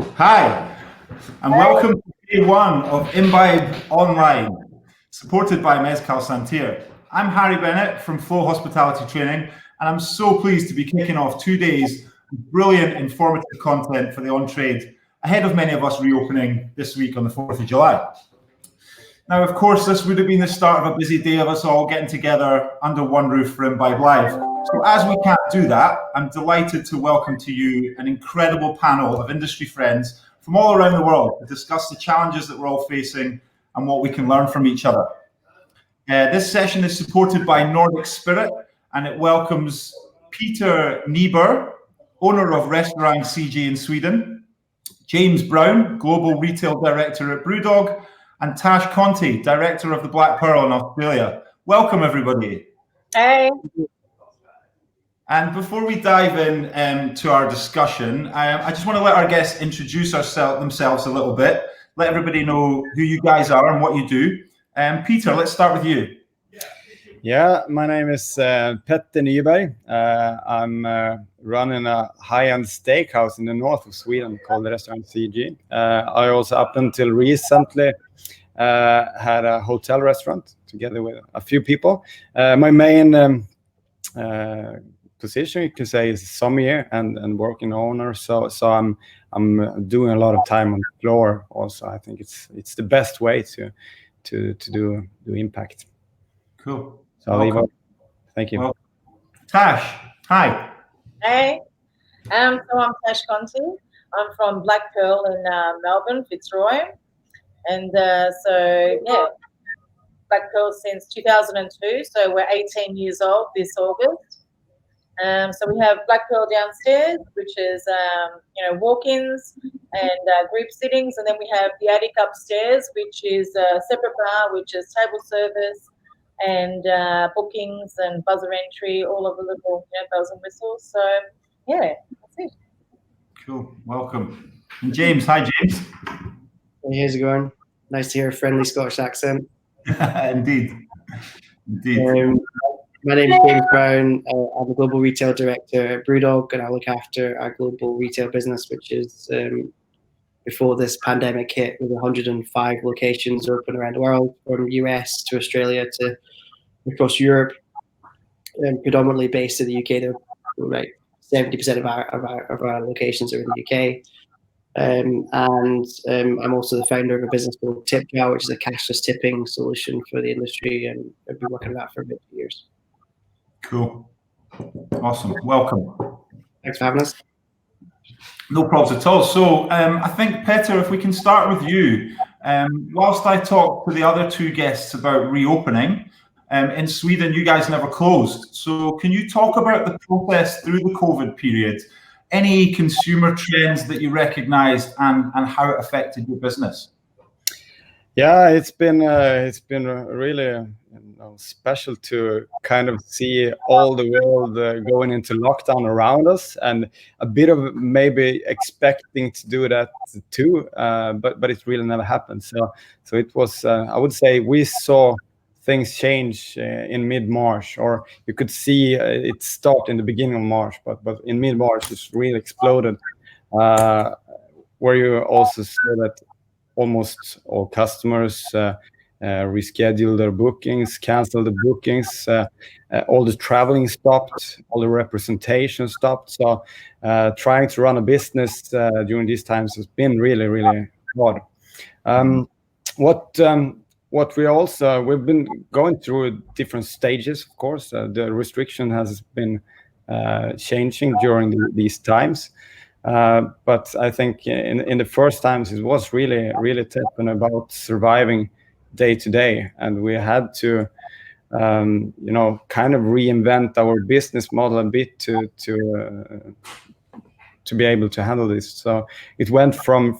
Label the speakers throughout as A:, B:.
A: Hi, and welcome to day one of Imbibe Online, supported by Mezcal Santir. I'm Harry Bennett from Flow Hospitality Training, and I'm so pleased to be kicking off 2 days of brilliant, informative content for the on-trade ahead of many of us reopening this week on the 4th of July. Now, of course, this would have been the start of a busy day of us all getting together under one roof for Imbibe Live. So as we can't do that, I'm delighted to welcome to you an incredible panel of industry friends from all around the world to discuss the challenges that we're all facing and what we can learn from each other. This session is supported by Nordic Spirit, and it welcomes Peter Niebuhr, owner of Restaurant CG in Sweden, James Brown, Global Retail Director at Brewdog, and Tash Conti, Director of the Black Pearl in Australia. Welcome, everybody.
B: Hey.
A: And before we dive in to our discussion, I just want to let our guests introduce themselves a little bit, let everybody know who you guys are and what you do. Peter, let's start with you.
C: Yeah, my name is Petter Nyberg. I'm running a high-end steakhouse in the north of Sweden called Restaurant CG. I also, up until recently, had a hotel restaurant together with a few people. My main position, you can say, is sommelier and working owner. So I'm doing a lot of time on the floor. Also, I think it's the best way to do impact.
A: Cool.
C: So thank you.
A: Well, Tash, hi.
B: Hey. So I'm Tash Conti. I'm from Black Pearl in Melbourne, Fitzroy. And Black Pearl since 2002. So we're 18 years old this August. So we have Black Pearl downstairs, which is walk-ins and group sittings, and then we have the attic upstairs, which is a separate bar, which is table service and bookings and buzzer entry, all of the little bells and whistles. So yeah, that's it.
A: Cool. Welcome. And James, hi James.
D: Hey, how's it going? Nice to hear a friendly Scottish accent.
A: Indeed.
D: My name is James Brown. I'm a global retail director at Brewdog, and I look after our global retail business, which is before this pandemic hit, with 105 locations open around the world, from US to Australia to across Europe, and predominantly based in the UK. They're right 70% of our locations are in the UK. I'm also the founder of a business called TipJar, which is a cashless tipping solution for the industry, and I've been working on that for about 2 years.
A: Cool. Awesome. Welcome.
D: Thanks for having us.
A: No problems at all. So I think, Petter, if we can start with you. Whilst I talk to the other two guests about reopening, in Sweden, you guys never closed. So can you talk about the process through the COVID period? Any consumer trends that you recognized and how it affected your business?
C: Yeah, it's been really special to kind of see all the world going into lockdown around us, and a bit of maybe expecting to do that too, but it really never happened. So it was, I would say, we saw things change in mid-March, or you could see it start in the beginning of March, but in mid-March it's really exploded, where you also saw that almost all customers rescheduled their bookings, canceled the bookings, all the traveling stopped, all the representation stopped. So trying to run a business during these times has been really, really hard. What we've been going through different stages, of course. The restriction has been changing during these times. But I think in the first times it was really, really tough and about surviving day to day, and we had to, kind of reinvent our business model a bit to be able to handle this. So it went from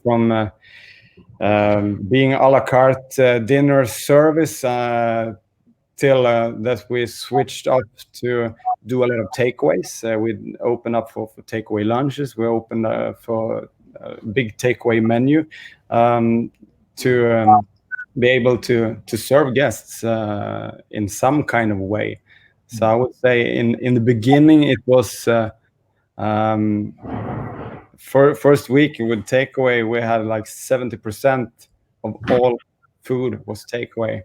C: being a la carte dinner service till that we switched up to do a lot of takeaways. We opened up for takeaway lunches. We opened for a big takeaway menu to be able to serve guests in some kind of way. So I would say in the beginning it was first week with takeaway, we had like 70% of all food was takeaway.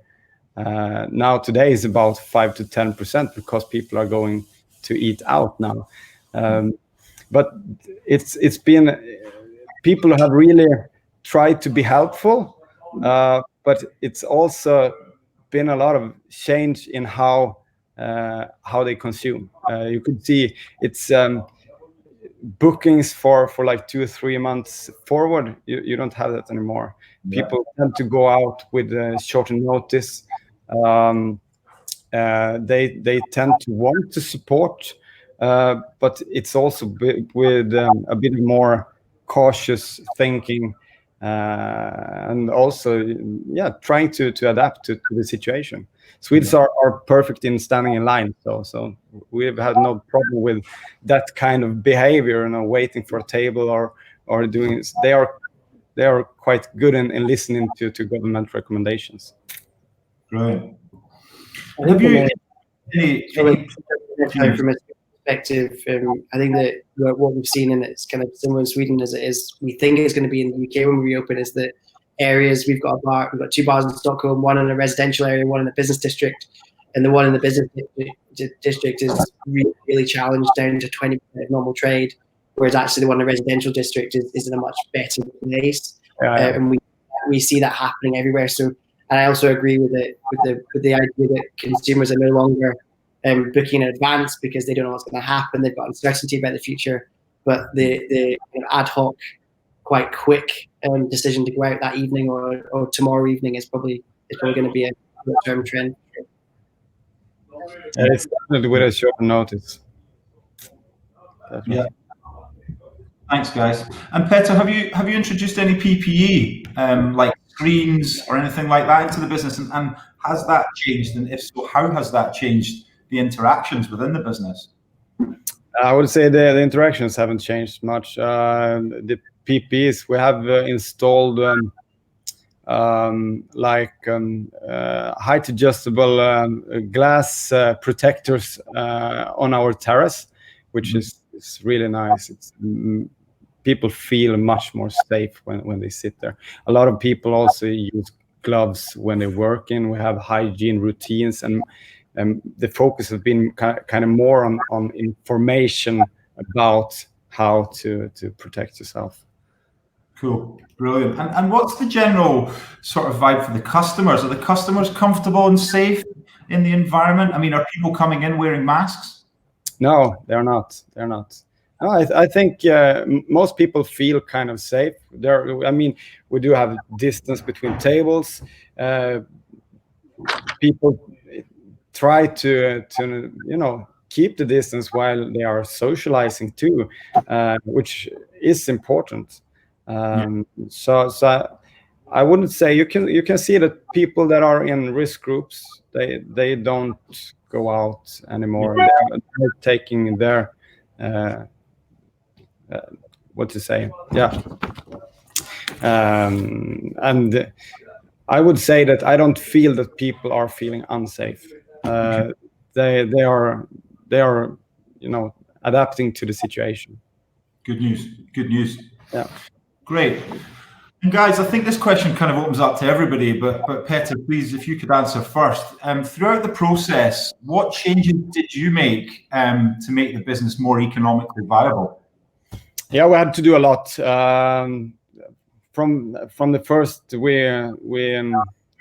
C: Now today is about 5 to 10% because people are going to eat out now. But it's been, people have really tried to be helpful, but it's also been a lot of change in how they consume. You could see it's bookings for like 2 or 3 months forward. You don't have that anymore.
A: Yeah.
C: People tend to go out with shorter notice. They tend to want to support, but it's also with a bit more cautious thinking, and also trying to adapt to the situation. Swedes are perfect in standing in line, so we've had no problem with that kind of behavior, waiting for a table or doing. They are quite good in listening to government recommendations.
A: Brilliant.
D: I think
A: Any
D: from a perspective, I think that what we've seen, and it's kind of similar in Sweden as it is, we think it's going to be in the UK when we reopen, is that areas, we've got 2 bars in Stockholm, one in a residential area, one in a business district, and the one in the business district is really, really challenged down to 20% of normal trade, whereas actually the one in the residential district is in a much better place. And we see that happening everywhere. So, and I also agree with the idea that consumers are no longer booking in advance because they don't know what's going to happen. They've got uncertainty about the future, but the ad hoc, quite quick decision to go out that evening or tomorrow evening is probably going to be a short-term trend.
C: It's definitely with a short notice. Definitely.
A: Yeah. Thanks, guys. And Petter, have you introduced any PPE, like screens or anything like that, into the business? And has that changed? And if so, how has that changed the interactions within the business?
C: I would say the interactions haven't changed much. The PPEs we have installed height adjustable glass protectors on our terrace, which is really nice. It's people feel much more safe when they sit there. A lot of people also use gloves when they work in. We have hygiene routines, and the focus has been kind of more on information about how to protect yourself.
A: Cool, brilliant. And what's the general sort of vibe for the customers? Are the customers comfortable and safe in the environment? I mean, are people coming in wearing masks?
C: No, they're not. They're not. No, I think most people feel kind of safe. I mean, we do have distance between tables. People try to keep the distance while they are socializing too, which is important. So I wouldn't say you can see that people that are in risk groups, they don't go out anymore. They're taking their what to say, and I would say that I don't feel that people are feeling unsafe. They are adapting to the situation.
A: Good news. Good news.
C: Yeah.
A: Great. And guys, I think this question kind of opens up to everybody, but Petter, please, if you could answer first. Throughout the process, what changes did you make to make the business more economically viable?
C: Yeah, we had to do a lot. From the first, we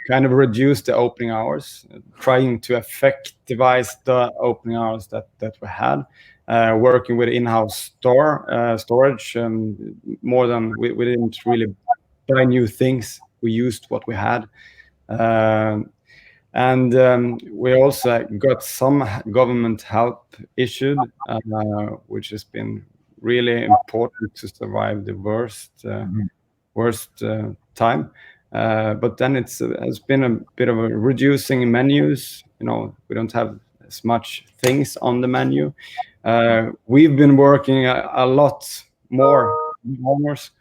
C: kind of reduced the opening hours, trying to effectivize the opening hours that we had. Working with in-house storage, more than we didn't really buy new things. We used what we had, and we also got some government help issued, which has been really important to survive the worst time. But then it's been a bit of a reducing menus. We don't have as much things on the menu. We've been working a lot more hours,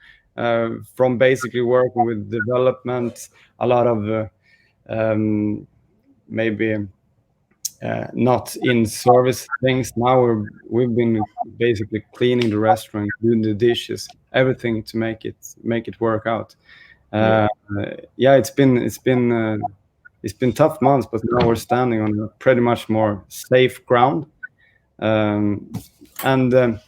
C: from basically working with development, a lot of maybe not in service things. Now we've been basically cleaning the restaurant, doing the dishes, everything to make it work out. Yeah, it's been tough months, but now we're standing on a pretty much more safe ground. And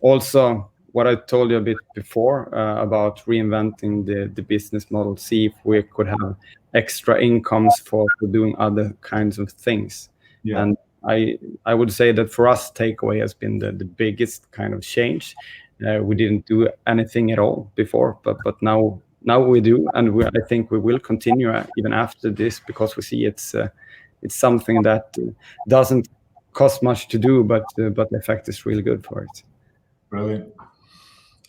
C: also what I told you a bit before about reinventing the business model, see if we could have extra incomes for doing other kinds of things.
A: Yeah.
C: And I would say that for us, takeaway has been the biggest kind of change. We didn't do anything at all before, but now we do, and I think we will continue even after this, because we see it's something that doesn't cost much to do, but the effect is really good for it.
A: Brilliant.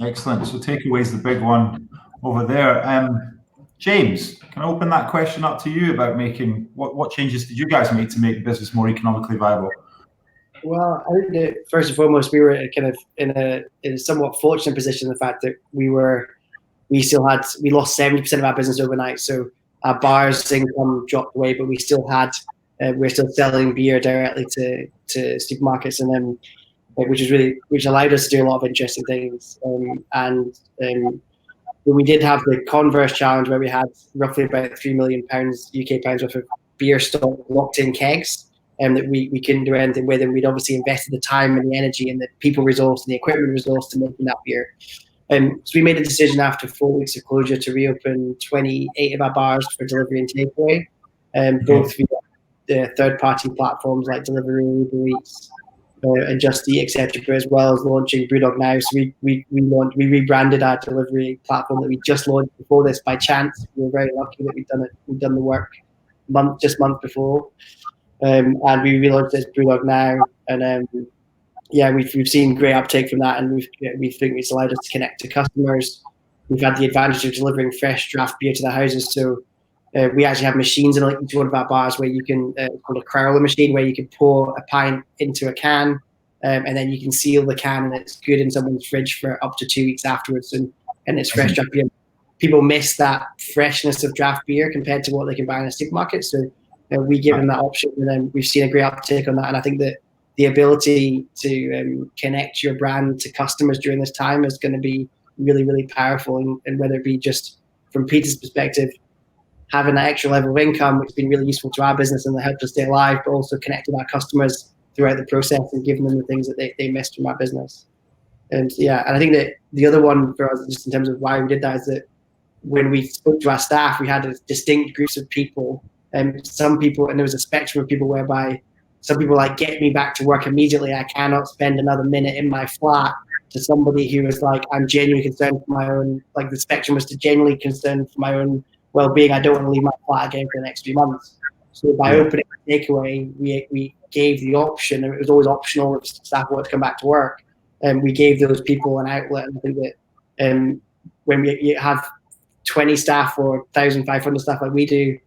A: Excellent. So takeaway's the big one over there. James, can I open that question up to you about making what changes did you guys make to make the business more economically viable?
D: Well, I think that first and foremost, we were kind of in a somewhat fortunate position, the fact that we lost 70% of our business overnight. So our bars income dropped away, but we still had, we're still selling beer directly to supermarkets, and then which allowed us to do a lot of interesting things. When we did have the Converse challenge, where we had roughly about £3 million UK pounds worth of beer stock locked in kegs, and that we couldn't do anything with, and we'd obviously invested the time and the energy and the people resource and the equipment resource to making that beer. So we made a decision after 4 weeks of closure to reopen 28 of our bars for delivery and takeaway, both via the third-party platforms like Deliveroo, Uber Eats, and Just Eat, etc., as well as launching Brewdog Now. So we rebranded our delivery platform that we just launched before this by chance. We were very lucky that we'd done the work month before, and we relaunched it as Brewdog Now, and we've seen great uptake from that, and we think it's allowed us to connect to customers. We've had the advantage of delivering fresh draft beer to their houses, so we actually have machines in each one of our bars where you can, it's called a crowler machine, where you can pour a pint into a can, and then you can seal the can, and it's good in someone's fridge for up to 2 weeks afterwards, and it's fresh draft beer. People miss that freshness of draft beer compared to what they can buy in a supermarket, so we give them that option, and then we've seen a great uptake on that. And I think that the ability to connect your brand to customers during this time is going to be really, really powerful, and whether it be just from Peter's perspective, having that extra level of income, which has been really useful to our business and that helped us stay alive, but also connecting our customers throughout the process and giving them the things that they missed from our business. And I think that the other one for us, just in terms of why we did that, is that when we spoke to our staff, we had distinct groups of people, and some people, and there was a spectrum of people whereby some people like, get me back to work immediately, I cannot spend another minute in my flat, to somebody who was like, I'm genuinely concerned for my own, like the spectrum was to genuinely concerned for my own well-being. I don't want to leave my flat again for the next 3 months. So by opening takeaway, we gave the option, and it was always optional if staff wanted to come back to work, and we gave those people an outlet. And I think that when you have 20 staff or 1,500 staff like we do,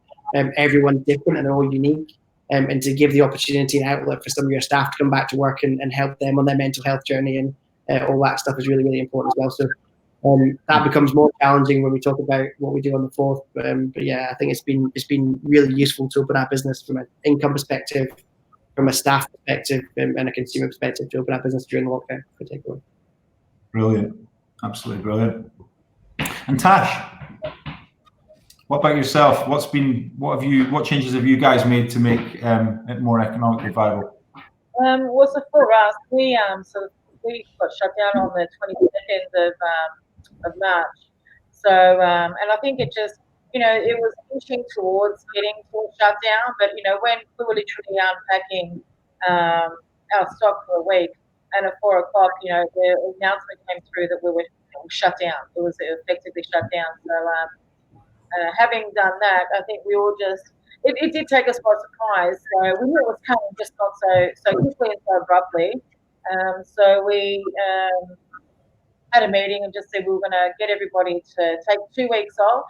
D: everyone's different and they're all unique. And to give the opportunity and outlet for some of your staff to come back to work and help them on their mental health journey and all that stuff is really, really important as well. So that becomes more challenging when we talk about what we do on the 4th. But yeah, I think it's been really useful to open our business from an income perspective, from a staff perspective, and a consumer perspective, to open our business during the lockdown for takeaway.
A: Brilliant, absolutely brilliant. And Tash, what about yourself? What changes have you guys made to make it more economically viable?
B: Well, so for us, we got shut down on the 22nd of March. So, and I think it just, it was inching towards getting to a shutdown. But when we were literally unpacking our stock for a week, and at 4 o'clock, the announcement came through that we were shut down. It was effectively shut down. So, having done that, I think we all just, it did take us by surprise. So we knew it was coming, just not so quickly and so abruptly. So we had a meeting and just said we were going to get everybody to take 2 weeks off,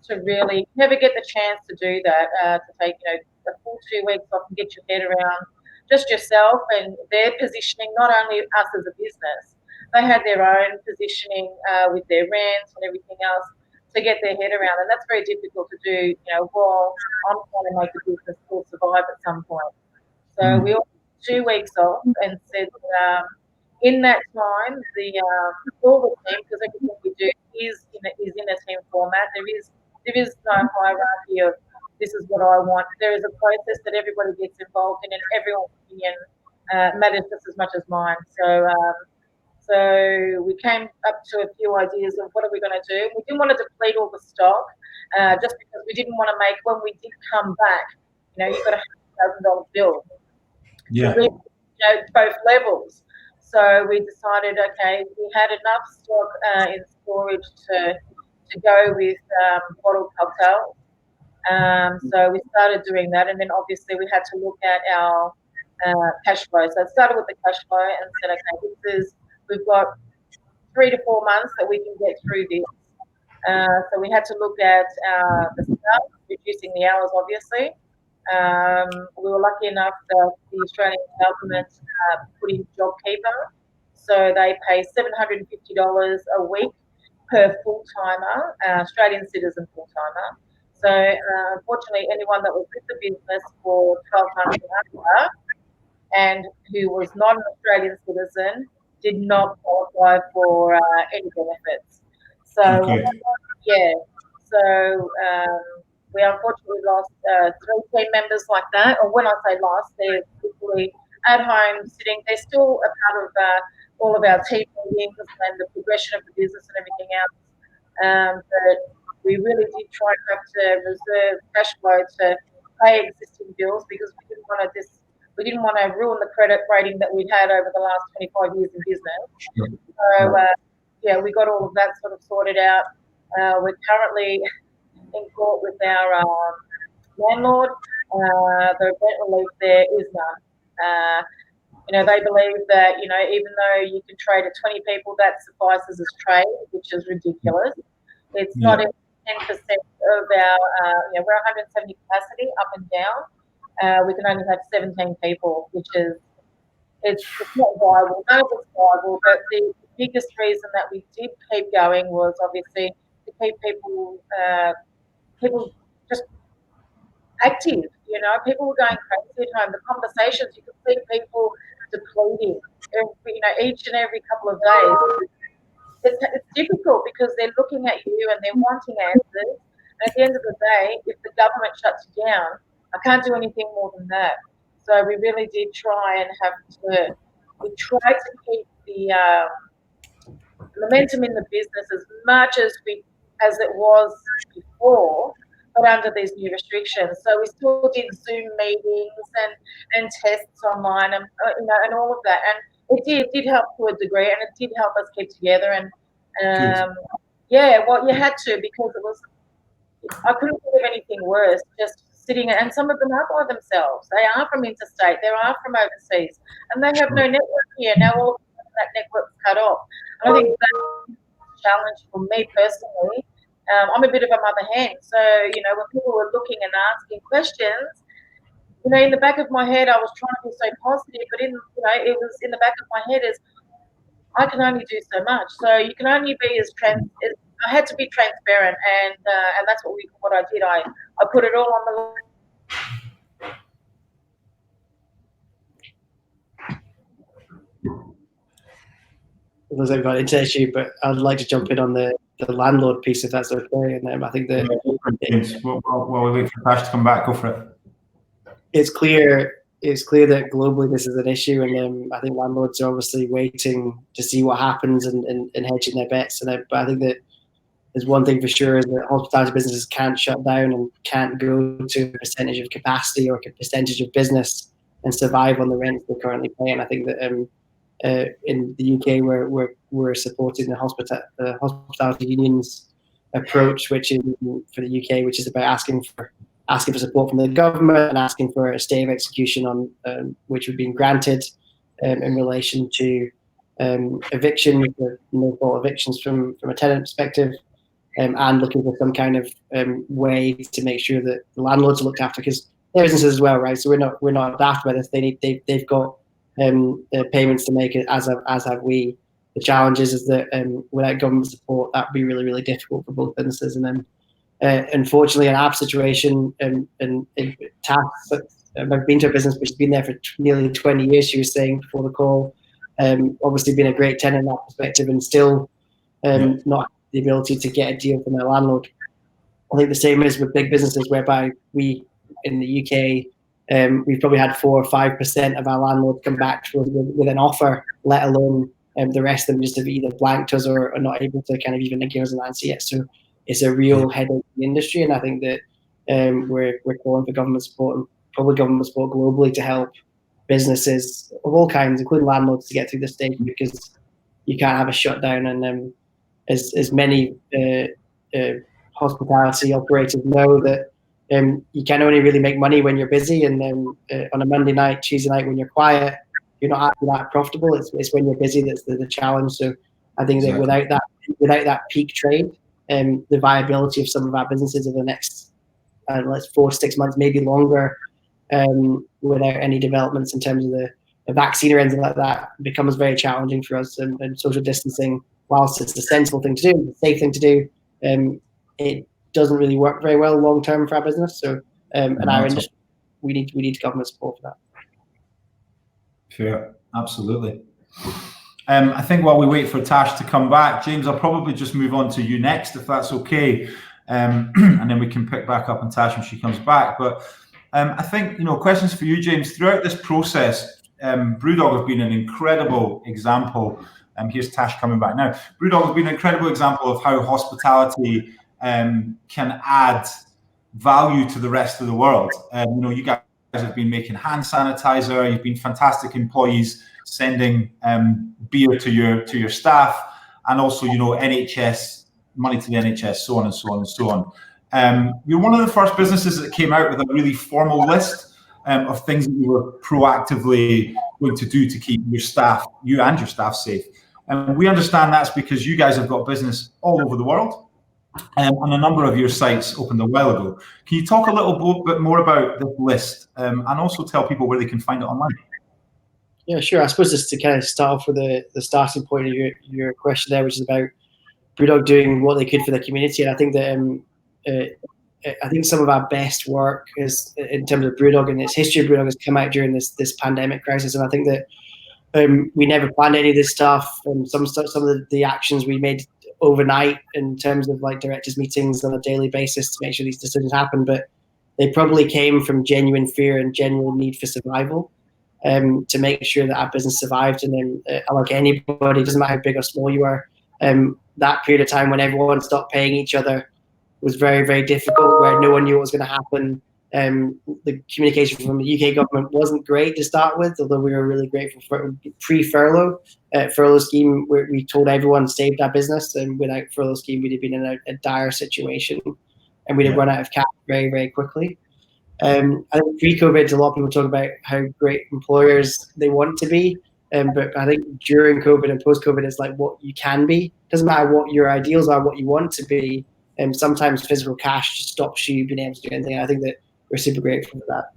B: to really never get the chance to do that, to take a full 2 weeks off and get your head around just yourself and their positioning, not only us as a business. They had their own positioning with their rent and everything else to get their head around, and that's very difficult to do, while I'm trying to make the business still survive at some point. So we all took 2 weeks off and said in that time, all the team, because everything we do is in a team format. There is no hierarchy of this is what I want. There is a process that everybody gets involved in, and everyone's opinion matters just as much as mine. So we came up to a few ideas of what are we going to do. We didn't want to deplete all the stock, just because we didn't want to make, when we did come back, you've got a $100,000 bill.
A: Yeah.
B: Both levels. So we decided, okay, we had enough stock in storage to go with bottled cocktails. So we started doing that, and then obviously we had to look at our cash flow. So I started with the cash flow and said, okay, we've got 3 to 4 months that we can get through this. So we had to look at the staff, reducing the hours, obviously. We were lucky enough that the Australian government put in JobKeeper, so they pay $750 a week per full-timer, Australian citizen full-timer. So unfortunately, anyone that was with the business for 12 months and under and who was not an Australian citizen did not qualify for any benefits. So yeah, so we unfortunately lost 3 team members like that. Or when I say lost, they're literally at home sitting. They're still a part of all of our team meetings and the progression of the business and everything else. But we really did try to have to reserve cash flow to pay existing bills, because we didn't want to ruin the credit rating that we'd had over the last 25 years in business. So yeah, we got all of that sort of sorted out. We're currently in court with our landlord. The rent relief there is none. They believe that, even though you can trade at 20 people, that suffices as trade, which is ridiculous. It's not even 10% of our, we're 170 capacity up and down. We can only have 17 people, which is, it's not viable. None of it's viable, but the biggest reason that we did keep going was obviously to keep people just active. People were going crazy at home. The conversations, you could see people depleting, each and every couple of days. It's difficult because they're looking at you and they're wanting answers. And at the end of the day, if the government shuts you down, I can't do anything more than that. So we really did try and we tried to keep the momentum in the business as much as it was before, but under these new restrictions. So we still did Zoom meetings and tests online and and all of that. And it did help to a degree, and it did help us keep together. And yeah, well, you had to, because I couldn't think of anything worse. Just sitting, and some of them are by themselves. They are from interstate. They are from overseas, and they have no network here. Now all of that network's cut off. I think that's a challenge for me personally. I'm a bit of a mother hen, so when people were looking and asking questions, in the back of my head, I was trying to be so positive, but it was in the back of my head is I can only do so much. So you can only be I had to be transparent, and that's what I did. I put it all on the line.
D: It looks like we've got an issue, but I'd like to jump in on the landlord piece, if that's okay. And I think that
A: while we wait for Tash to come back, go for it.
D: It's clear that globally this is an issue, and I think landlords are obviously waiting to see what happens and hedging their bets. But I think that there's one thing for sure, is that hospitality businesses can't shut down and can't go to a percentage of capacity or a percentage of business and survive on the rents they're currently paying. I think that in the UK, we're supporting the hospitality unions approach, which is for the UK, which is about asking for support from the government and asking for a stay of execution on which we've been granted in relation to eviction, no fault evictions from a tenant perspective, and looking for some kind of way to make sure that the landlords are looked after, because they're businesses as well, right? So we're not daft by this. They've got payments to make, as have we. The challenge is that without government support, that'd be really, really difficult for both businesses. And then unfortunately, in our situation, and tasks I've been to a business which has been there for nearly 20 years, she was saying before the call. Obviously been a great tenant in that perspective, and still not the ability to get a deal from their landlord. I think the same is with big businesses, whereby we in the UK, we've probably had 4 or 5% of our landlords come back to us with an offer, let alone the rest of them just have either blanked us or are not able to kind of even give us an answer yet. So it's a real headache in the industry, and I think that we're calling for government support and probably government support globally to help businesses of all kinds, including landlords, to get through this stage, because you can't have a shutdown. And as many hospitality operators know, that you can only really make money when you're busy, and then on a Monday night, Tuesday night when you're quiet, you're not actually that profitable. It's when you're busy that's the challenge. So I think that without that peak trade, the viability of some of our businesses over the next 4 to 6 months, maybe longer, without any developments in terms of the vaccine or anything like that, becomes very challenging for us. And social distancing, whilst it's the sensible thing to do, the safe thing to do, it doesn't really work very well long term for our business. So and our industry, we need government support for that.
A: Sure, absolutely. I think while we wait for Tash to come back, James, I'll probably just move on to you next, if that's okay, and then we can pick back up on Tash when she comes back. But I think, questions for you, James. Throughout this process, Brewdog have been an incredible example. Here's Tash coming back now. Brewdog have been an incredible example of how hospitality can add value to the rest of the world. You guys have been making hand sanitizer. You've been fantastic employees, sending beer to your staff, and also NHS money to the NHS, so on and so on and so on. You're one of the first businesses that came out with a really formal list of things that you were proactively going to do to keep you and your staff safe. And we understand that's because you guys have got business all over the world. And a number of your sites opened a while ago. Can you talk a little bit more about this list, and also tell people where they can find it online?
D: Yeah, sure. I suppose just to kind of start off with the starting point of your question there, which is about Brewdog doing what they could for the community. And I think that I think some of our best work is in terms of Brewdog and its history of Brewdog has come out during this pandemic crisis. And I think that we never planned any of this stuff, and some of the actions we made overnight in terms of like directors meetings on a daily basis to make sure these decisions happen, but they probably came from genuine fear and genuine need for survival, to make sure that our business survived. And then like anybody, doesn't matter how big or small you are, that period of time when everyone stopped paying each other was very, very difficult, where no one knew what was going to happen. The communication from the UK government wasn't great to start with, although we were really grateful for pre-furlough. Furlough scheme, where we told everyone saved our business, and without furlough scheme, we'd have been in a dire situation, and we'd have run out of cash very, very quickly. I think pre-COVID, a lot of people talk about how great employers they want to be, but I think during COVID and post-COVID, it's like what you can be. Doesn't matter what your ideals are, what you want to be, and sometimes physical cash just stops you being able to do anything. I think that we're super grateful for that.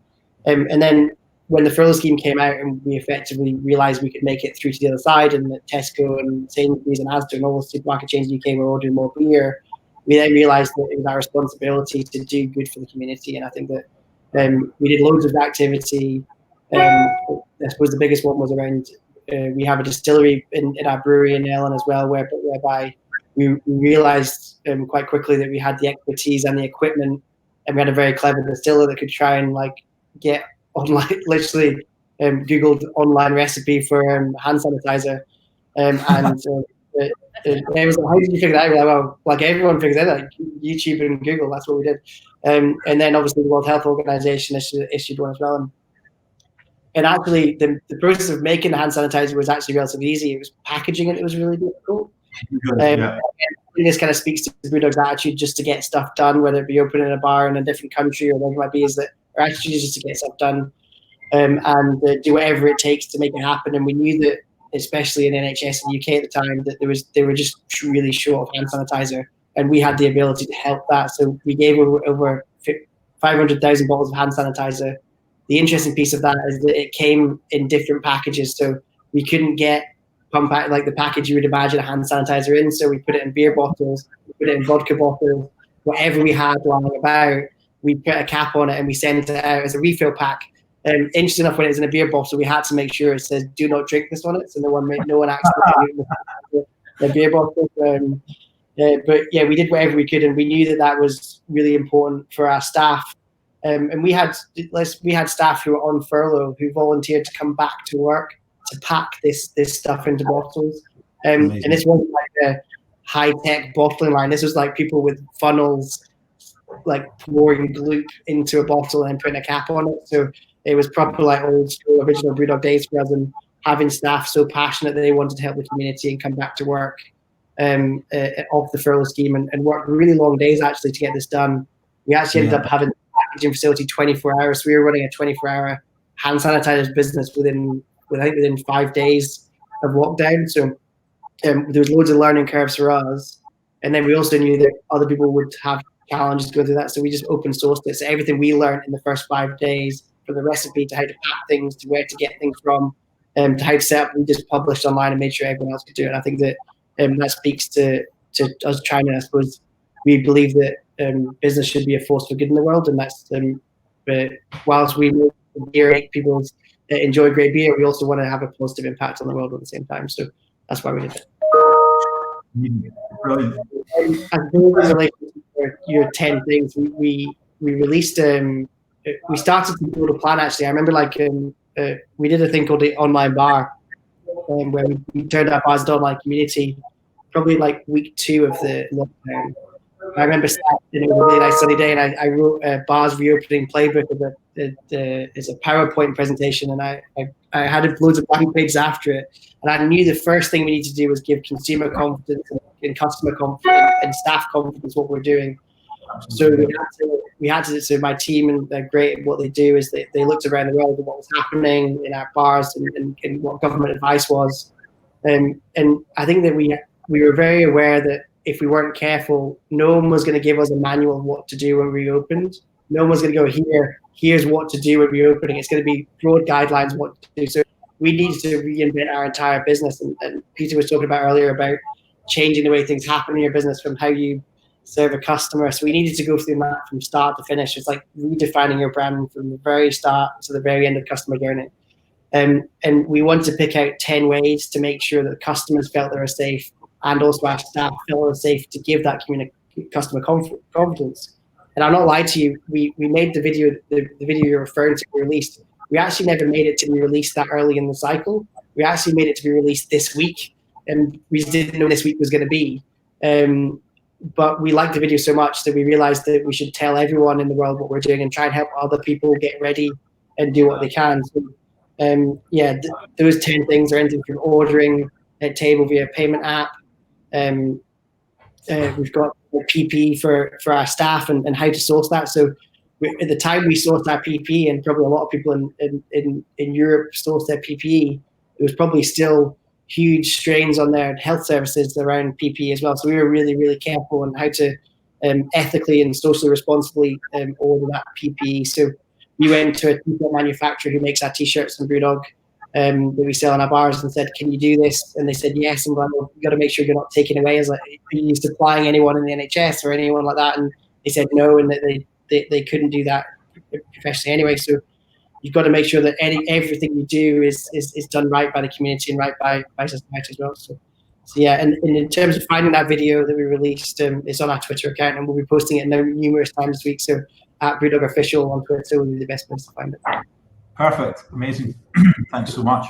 D: And then when the furlough scheme came out and we effectively realized we could make it through to the other side, and that Tesco and Sainsbury's and Asda and all the supermarket chains in the UK were ordering more beer, we then realized that it was our responsibility to do good for the community. And I think that we did loads of activity. I suppose the biggest one was around, we have a distillery in our brewery in Ellen as well, whereby we realized quite quickly that we had the expertise and the equipment, and we had a very clever distiller that could try and like get online, literally Googled online recipe for hand sanitizer, and it was like, how did you figure that out? Well, like everyone figures out, like YouTube and Google, that's what we did. And then obviously the World Health Organization issued one as well. And actually the process of making the hand sanitizer was actually relatively easy. It was packaging it that was really difficult. This kind of speaks to Brewdog's attitude just to get stuff done, whether it be opening a bar in a different country or whatever it might be, is that our attitude is just to get stuff done, and do whatever it takes to make it happen. And we knew that, especially in NHS in the UK at the time, that they were just really short of hand sanitizer, and we had the ability to help that. So we gave over 500,000 bottles of hand sanitizer. The interesting piece of that is that it came in different packages, so we couldn't get like the package you would imagine a hand sanitizer in. So we put it in beer bottles, we put it in vodka bottles, whatever we had lying about, we put a cap on it and we sent it out as a refill pack. Interesting enough, when it was in a beer bottle, we had to make sure it says "Do not drink this" on it, so no one accidentally the beer bottle. But yeah, we did whatever we could, and we knew that was really important for our staff. And we had staff who were on furlough who volunteered to come back to work to pack this stuff into bottles. And this wasn't like a high-tech bottling line. This was like people with funnels, like pouring gloop into a bottle and putting a cap on it. So it was proper like old school original Brewdog days for us, and having staff so passionate that they wanted to help the community and come back to work of the furlough scheme, and work really long days actually to get this done. We actually ended up having a packaging facility 24 hours. So we were running a 24-hour hand sanitizers business within 5 days of lockdown. So there was loads of learning curves for us. And then we also knew that other people would have challenges going through that. So we just open sourced it. So everything we learned in the first 5 days, from the recipe to how to pack things, to where to get things from, to how to set up, we just published online and made sure everyone else could do it. And I think that that speaks to us trying to, I suppose, we believe that business should be a force for good in the world. And that's, whilst we make people enjoy great beer, we also want to have a positive impact on the world at the same time. So that's why we did it.
A: Brilliant.
D: And in relation to your 10 things, we released, we started to build a plan actually. I remember we did a thing called the online bar, where we turned our bars into online community, probably like week 2 of the lockdown. I remember it was a really nice sunny day, and I wrote a bar's reopening playbook. It's a PowerPoint presentation, and I had loads of blank pages after it. And I knew the first thing we need to do was give consumer confidence and customer confidence and staff confidence what we're doing. So we had to. So my team, and they're great at what they do, is they looked around the world at what was happening in our bars and what government advice was. And I think that we were very aware that if we weren't careful, no one was going to give us a manual of what to do when we opened. No one was going to go, here's what to do when we're opening. It's going to be broad guidelines what to do. So we needed to reinvent our entire business. And Peter was talking about earlier about changing the way things happen in your business, from how you serve a customer. So we needed to go through that from start to finish. It's like redefining your brand from the very start to the very end of the customer journey. And we wanted to pick out 10 ways to make sure that customers felt they were safe, and also our staff felt they were safe, to give that customer confidence. And I'll not lie to you, we made the video you're referring to released. We actually never made it to be released that early in the cycle. We actually made it to be released this week, and we didn't know this week was going to be. But we liked the video so much that we realized that we should tell everyone in the world what we're doing and try and help other people get ready and do what they can. So, those 10 things are anything from ordering at table via payment app. We've got the PPE for our staff and how to source that. So at the time we sourced our PPE, and probably a lot of people in Europe sourced their PPE, it was probably still huge strains on their health services around PPE as well. So we were really, really careful on how to ethically and socially responsibly order that PPE. So we went to a t-shirt manufacturer who makes our t-shirts and Brewdog that we sell in our bars, and said, "Can you do this?" And they said yes. And well, you've got to make sure you're not taking away. As like, are you supplying anyone in the NHS or anyone like that? And they said no, and that they couldn't do that professionally anyway. So you've got to make sure that everything you do is done right by the community and right by society as well. So yeah, and in terms of finding that video that we released, it's on our Twitter account, and we'll be posting it numerous times this week. So at Brewdog Official on Twitter will be the best place to find it.
A: Perfect, amazing. Thanks so much.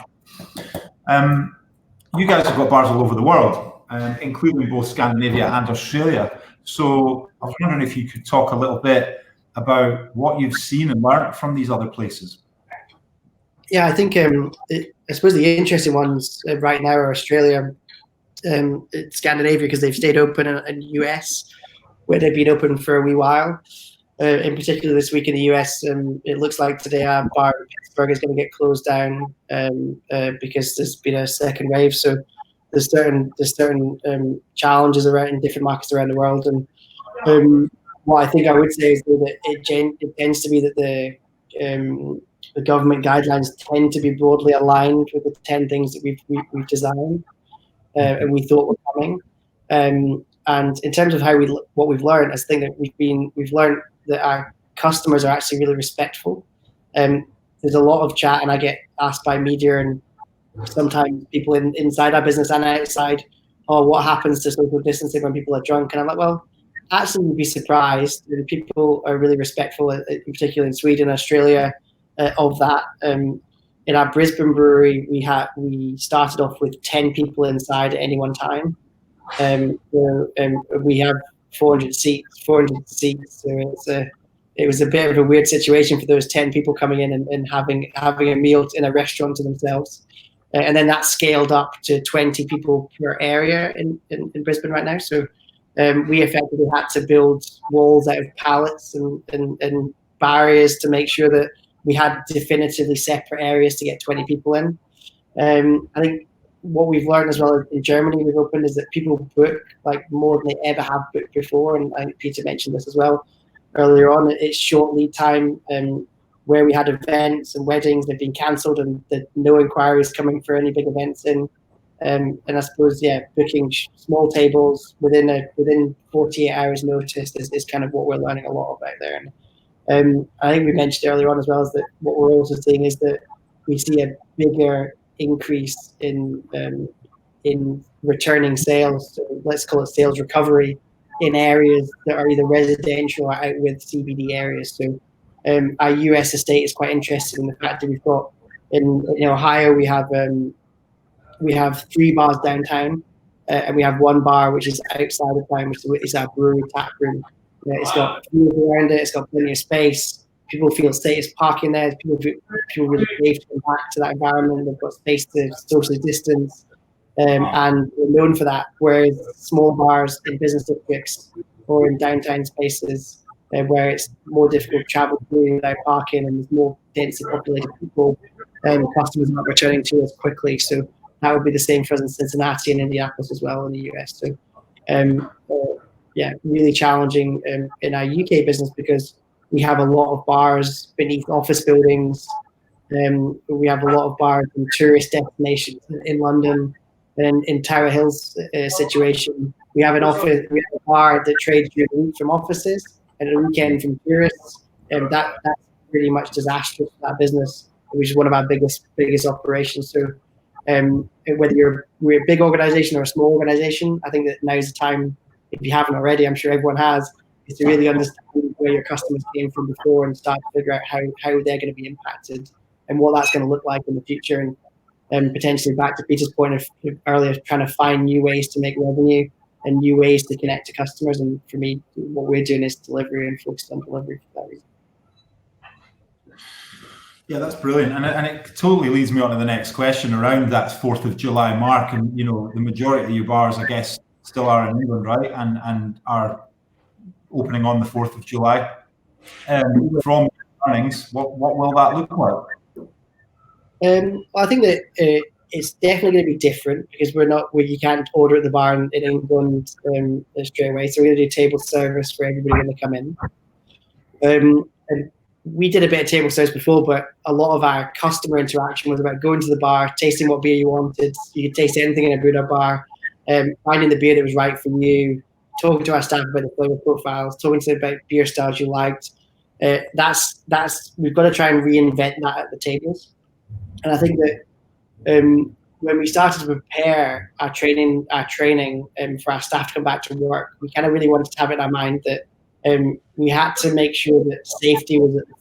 A: You guys have got bars all over the world, including both Scandinavia and Australia. So I was wondering if you could talk a little bit about what you've seen and learned from these other places.
D: Yeah, I think I suppose the interesting ones right now are Australia, Scandinavia, because they've stayed open, and US, where they've been open for a wee while. In particular, this week in the US, it looks like today our bar in Pittsburgh is going to get closed down because there's been a second wave. So there's certain challenges around in different markets around the world. And what I think I would say is that it tends to be that the government guidelines tend to be broadly aligned with the 10 things that we've designed and we thought were coming. And in terms of what we've learned, I think that we've learned that our customers are actually really respectful. there's a lot of chat, and I get asked by media and sometimes people inside our business and outside, oh, what happens to social distancing when people are drunk? And I'm like, well, actually, you'd be surprised. People are really respectful, particularly in Sweden, Australia, of that. In our Brisbane brewery, we started off with 10 people inside at any one time. We have 400 seats. So it was a bit of a weird situation for those 10 people coming in and having a meal in a restaurant to themselves. And then that scaled up to 20 people per area in Brisbane right now. So we effectively had to build walls out of pallets and barriers to make sure that we had definitively separate areas to get 20 people in. I think what we've learned as well in Germany, we've opened, is that people book like more than they ever have booked before. And I think Peter mentioned this as well earlier on. It's short lead time. Where we had events and weddings, they've been cancelled, and no inquiries coming for any big events in. And I suppose, booking small tables within 48 hours notice is kind of what we're learning a lot about there. And I think we mentioned earlier on as well, is that what we're also seeing is that we see a bigger increase in returning sales. So let's call it sales recovery in areas that are either residential or out with CBD areas. So our US estate is quite interested in the fact that we've got in Ohio, we have 3 bars downtown, and we have 1 bar which is outside of town, which is our brewery tap room. It's got views around it. It's got plenty of space. People feel safe. It's parking there. People really safe to come back to that environment. They've got space to socially distance, and we're known for that. Whereas small bars in business districts or in downtown spaces, where it's more difficult to travel through without parking and there's more densely populated people, customers are not returning to us quickly. So that would be the same for us in Cincinnati and Indianapolis as well in the US. So really challenging in our UK business, because we have a lot of bars beneath office buildings. We have a lot of bars in tourist destinations in London, and in Tower Hill's situation, we have a bar that trades during the week from offices and the weekend from tourists, and that's pretty much disastrous for that business, which is one of our biggest operations. So whether we're a big organization or a small organization, I think that now's the time, if you haven't already, I'm sure everyone has, is to really understand where your customers came from before and start to figure out how they're going to be impacted and what that's going to look like in the future. And potentially, back to Peter's point of earlier, trying to find new ways to make revenue and new ways to connect to customers. And for me, what we're doing is delivery and focused on delivery for that reason.
A: Yeah, that's brilliant. And it totally leads me on to the next question around that 4th of July mark. And, the majority of your bars, I guess, still are in England, right? And are opening on the 4th of July. From earnings, what will that look like?
D: I think that it's definitely going to be different, because you can't order at the bar in England straight away. So we're going to do table service for everybody when they come in. And we did a bit of table service before, but a lot of our customer interaction was about going to the bar, tasting what beer you wanted. You could taste anything in a Brewdog bar, finding the beer that was right for you, talking to our staff about the flavor profiles, talking to them about beer styles you liked. That's we've got to try and reinvent that at the tables. And I think that when we started to prepare our training for our staff to come back to work, we kind of really wanted to have it in our mind that we had to make sure that safety was at the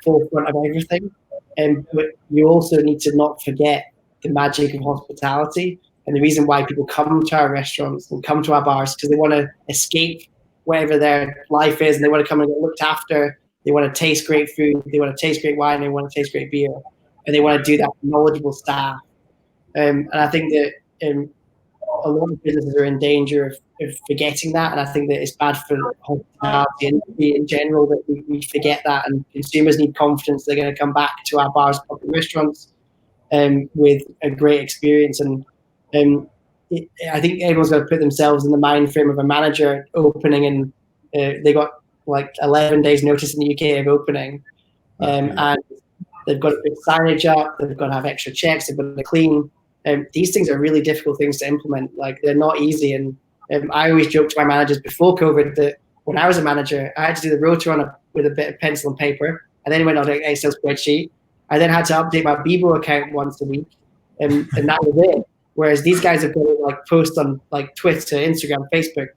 D: forefront of everything. But you also need to not forget the magic of hospitality. And the reason why people come to our restaurants and come to our bars, because they want to escape whatever their life is, and they want to come and get looked after. They want to taste great food. They want to taste great wine. They want to taste great beer. And they want to do that with knowledgeable staff. And I think that a lot of businesses are in danger of forgetting that. And I think that it's bad for hospitality industry in general that we forget that. And consumers need confidence they're going to come back to our bars, pubs, and restaurants with a great experience. And I think everyone's got to put themselves in the mind frame of a manager opening, and they got like 11 days notice in the UK of opening. And they've got to put signage up, they've got to have extra checks, they've got to clean. These things are really difficult things to implement. Like, they're not easy. And I always joke to my managers before COVID that when I was a manager, I had to do the rota with a bit of pencil and paper, and then went on an Excel spreadsheet. I then had to update my Bebo account once a week, and that was it. Whereas these guys have got to like post on like Twitter, Instagram, Facebook.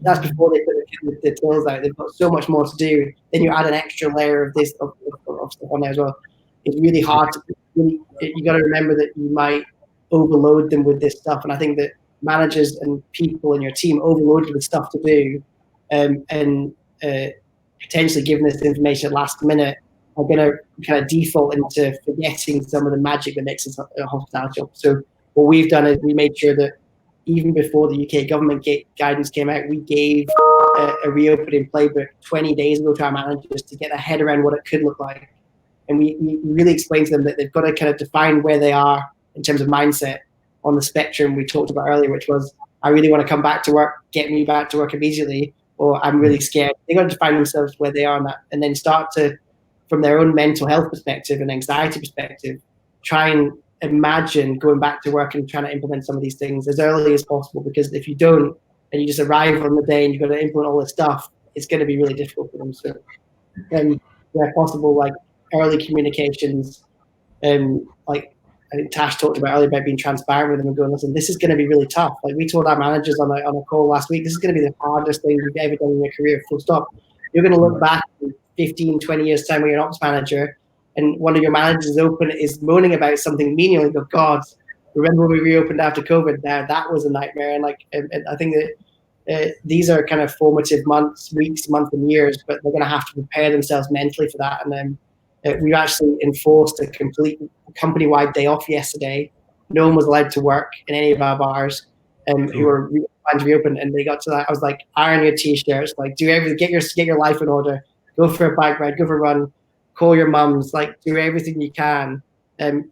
D: That's before they put the tools out. They've got so much more to do. Then you add an extra layer of this of stuff on there as well. It's really hard to. You got to remember that you might overload them with this stuff, and I think that managers and people in your team overloaded with stuff to do, and potentially giving this information at last minute are going to kind of default into forgetting some of the magic that makes a hospitality job. So what we've done is we made sure that even before the UK government guidance came out, we gave a reopening playbook 20 days ago to our managers to get their head around what it could look like. And we really explained to them that they've got to kind of define where they are in terms of mindset on the spectrum we talked about earlier, which was, I really want to come back to work, get me back to work immediately, or I'm really scared. They've got to define themselves where they are on that, and then start to, from their own mental health perspective and anxiety perspective, try and imagine going back to work and trying to implement some of these things as early as possible. Because if you don't, and you just arrive on the day and you've got to implement all this stuff, it's going to be really difficult for them. So, where possible, like early communications, like I think Tash talked about earlier about being transparent with them and going, listen, this is going to be really tough. Like we told our managers on a call last week, this is going to be the hardest thing you've ever done in your career, full stop. You're going to look back in 15, 20 years time when you're an ops manager and one of your managers is moaning about something menial and go, God, remember when we reopened after COVID? Now that was a nightmare. And I think that these are kind of formative months, weeks, months and years, but they're going to have to prepare themselves mentally for that. And then we actually enforced a complete company-wide day off yesterday. No one was allowed to work in any of our bars who were trying to reopen. And they got to that. I was like, iron your t-shirts, like do everything, get your life in order, go for a bike ride, go for a run, call your mums, like do everything you can.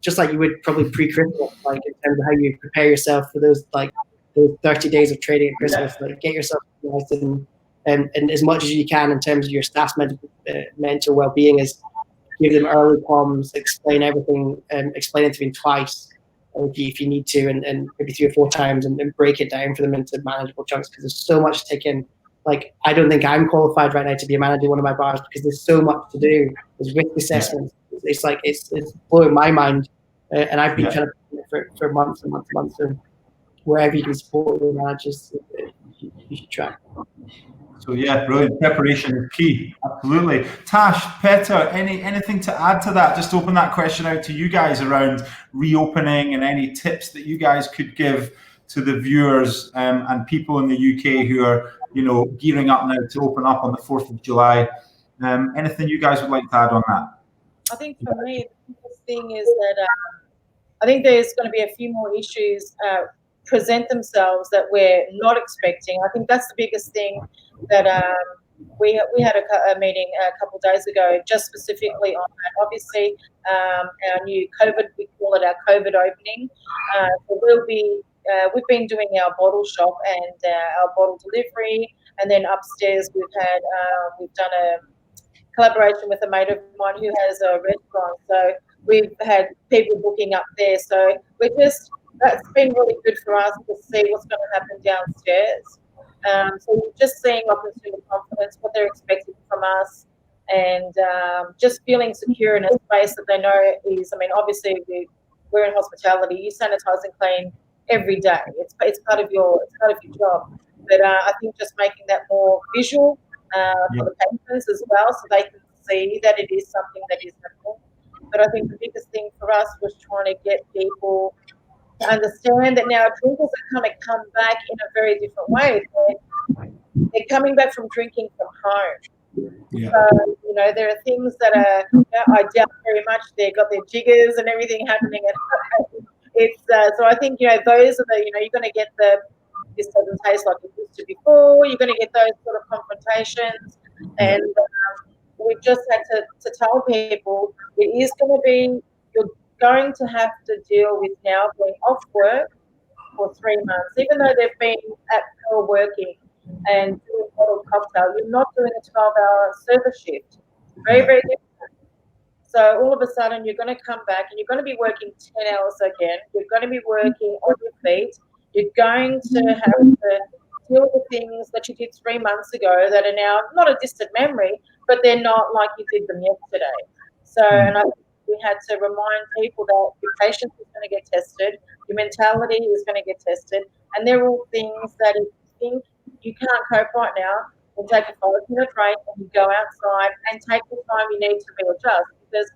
D: Just like you would probably pre-Christmas, like in terms of how you prepare yourself for those 30 days of trading at Christmas, like get yourself nice and as much as you can in terms of your staff's mental well-being is give them early comms, explain everything, explain it to them twice if you need to, and maybe 3 or 4 times, and break it down for them into manageable chunks because there's so much to take in. Like, I don't think I'm qualified right now to be a manager in one of my bars because there's so much to do. There's risk assessments. It's like, it's blowing my mind. And I've been trying to do it for months and months and months. So wherever you can support your managers, you should try.
A: So yeah, brilliant. Preparation is key. Absolutely. Tash, Peter, anything to add to that? Just open that question out to you guys around reopening and any tips that you guys could give to the viewers and people in the UK who are, gearing up now to open up on the 4th of July. Anything you guys would like to add on that?
B: I think for me, the biggest thing is that I think there's going to be a few more issues present themselves that we're not expecting. I think that's the biggest thing that we had a meeting a couple of days ago just specifically on that. Obviously, our new COVID, we call it our COVID opening. So we've been doing our bottle shop and our bottle delivery, and then upstairs we've done a collaboration with a mate of mine who has a restaurant. So we've had people booking up there. So that's been really good for us to see what's going to happen downstairs. So just seeing our consumer confidence, what they're expecting from us, and just feeling secure in a space that they know is, obviously we're in hospitality, you sanitize and clean every day. It's part of your job. But I think just making that more visual for the patrons as well, so they can see that it is something that is happening. But I think the biggest thing for us was trying to get people to understand that now drinkers are kind of come back in a very different way. They're coming back from drinking from home. Yeah. So, there are things that are, I doubt very much they've got their jiggers and everything happening at home. So I think, those are the, you're going to get this doesn't taste like it used to before. You're going to get those sort of confrontations. And we've just had to tell people it is going to be, you're going to have to deal with now being off work for 3 months, even though they've been at Pearl working and doing bottled cocktail. You're not doing a 12-hour service shift. Very, very different. So all of a sudden, you're going to come back and you're going to be working 10 hours again. You're going to be working on your feet. You're going to have to deal with the things that you did 3 months ago that are now not a distant memory, but they're not like you did them yesterday. So, and we had to remind people that your patience is going to get tested, your mentality is going to get tested, and they're all things that if you think you can't cope right now, then take a 5-minute break and you go outside and take the time you need to readjust, because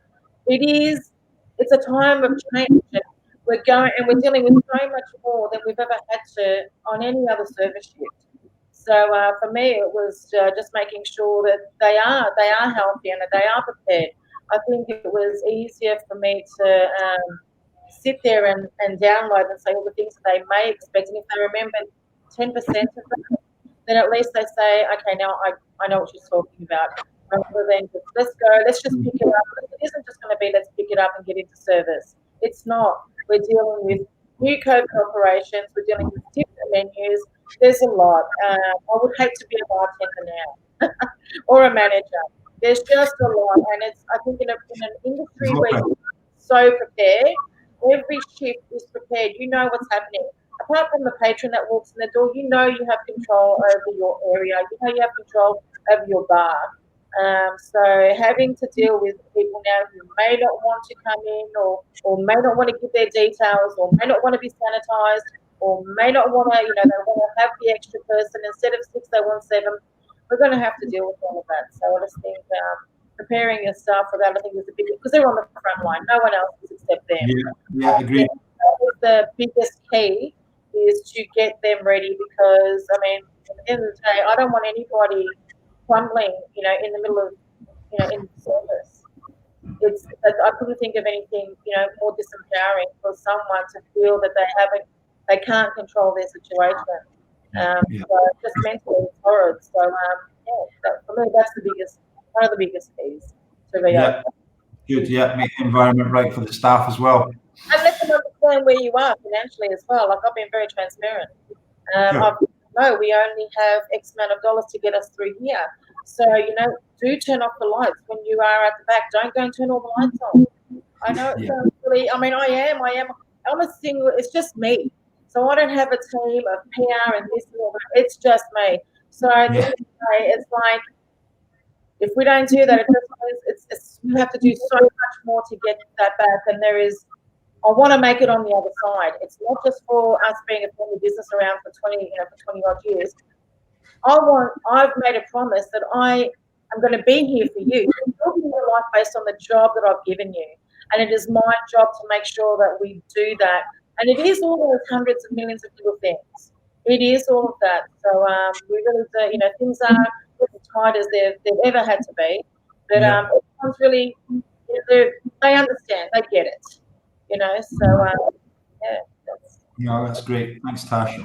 B: it's a time of change. We're dealing with so much more than we've ever had to on any other service shift. So for me, it was just making sure that they are healthy and that they are prepared. I think it was easier for me to sit there and download and say all the things that they may expect, and if they remember 10% of them, then at least they say, okay, now I know what she's talking about. Rather than just, let's just pick it up. It isn't just going to be let's pick it up and get into service. It's not. We're dealing with new COVID operations. We're dealing with different menus. There's a lot. I would hate to be a bartender now or a manager. There's just a lot, and I think in an industry where you're so prepared, every shift is prepared. You know what's happening. Apart from the patron that walks in the door, you know you have control over your area. You know you have control over your bar. So having to deal with people now who may not want to come in or may not want to give their details or may not want to be sanitized or may not want to, they want to have the extra person. Instead of 6, they want 7. We're going to have to deal with all of that. So I just think preparing your staff for that, I think, is the biggest, because they're on the front line. No one else is except them.
A: Yeah, agreed.
B: That is the biggest key, is to get them ready, because, at the end of the day, I don't want anybody crumbling, in the middle of, in service. I couldn't think of anything, more disempowering for someone to feel that they can't control their situation. So just mentally, it's horrid. So for me, that's one of the biggest keys to reopen.
A: Good. Yeah, make the environment right for the staff as well.
B: And let them understand where you are financially as well. Like, I've been very transparent. No, we only have X amount of dollars to get us through here. So, do turn off the lights when you are at the back. Don't go and turn all the lights on. I know it sounds really, I am. I'm a single, it's just me. So I don't have a team of PR and this and all that. It's just me. So at the end of the day, it's like, if we don't do that, we have to do so much more to get that back. And I want to make it on the other side. It's not just for us being a family business around for 20 odd years. I've made a promise that I am going to be here for you. You're building your life based on the job that I've given you. And it is my job to make sure that we do that. And it is all those hundreds of millions of little things. It is all of that. So we really do, things are as tight as they've ever had to be. But everyone's really, they understand, they get it.
A: That's great. Thanks, Tash.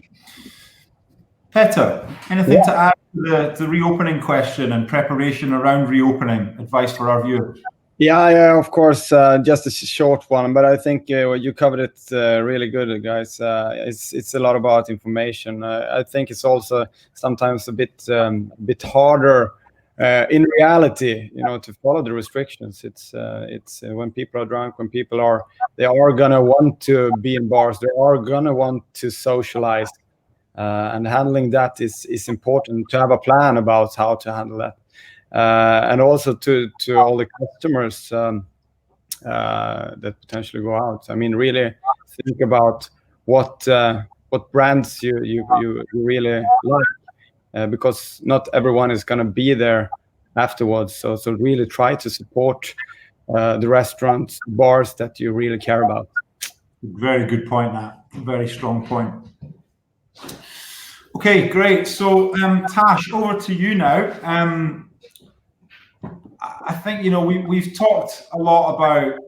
A: Peter, anything to add to the reopening question and preparation around reopening, advice for our viewers?
C: Yeah, of course. Just a short one, but I think you covered it really good, guys. It's a lot about information. I think it's also sometimes a bit harder in reality, to follow the restrictions. It's when people are drunk, when they are gonna want to be in bars, they are gonna want to socialize, and handling that is important, to have a plan about how to handle that. And also to all the customers that potentially go out. Really think about what brands you really like, because not everyone is going to be there afterwards. So really try to support the restaurants, bars that you really care about.
A: Very good point, Matt. Very strong point. Okay, great. So Tash, over to you now. I think we've talked a lot about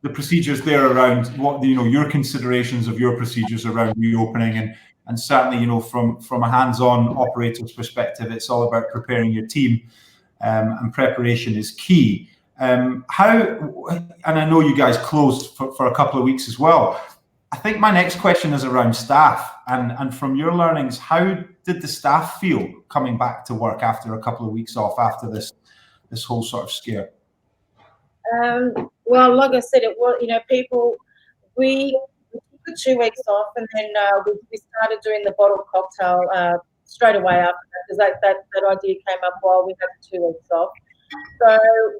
A: the procedures there around what your considerations of your procedures around reopening, and certainly from a hands-on operator's perspective, it's all about preparing your team, and preparation is key. And I know you guys closed for a couple of weeks as well. I think my next question is around staff, and from your learnings, how did the staff feel coming back to work after a couple of weeks off after this whole sort of scare?
B: Well, like I said, it was, people, we took the 2 weeks off, and then we started doing the bottled cocktail straight away after that, because that idea came up while we had the 2 weeks off. So